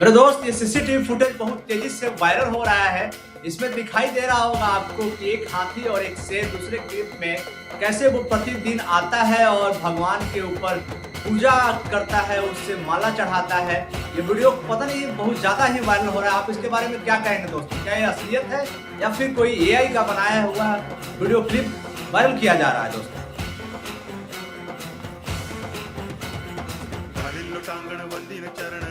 मेरे दोस्त ये सीसीटीवी फुटेज बहुत तेजी से वायरल हो रहा है। इसमें दिखाई दे रहा होगा आपको कि एक हाथी और एक शेर दूसरे क्लिप में कैसे वो प्रतिदिन आता है और भगवान के ऊपर पूजा करता है, उससे माला चढ़ाता है। ये वीडियो पता नहीं बहुत ज्यादा ही वायरल हो रहा है। आप इसके बारे में क्या कहेंगे दोस्तों? क्या ये असलियत है या फिर कोई एआई का बनाया हुआ वीडियो क्लिप वायरल किया जा रहा है दोस्तों? टांगण वंदीन चरण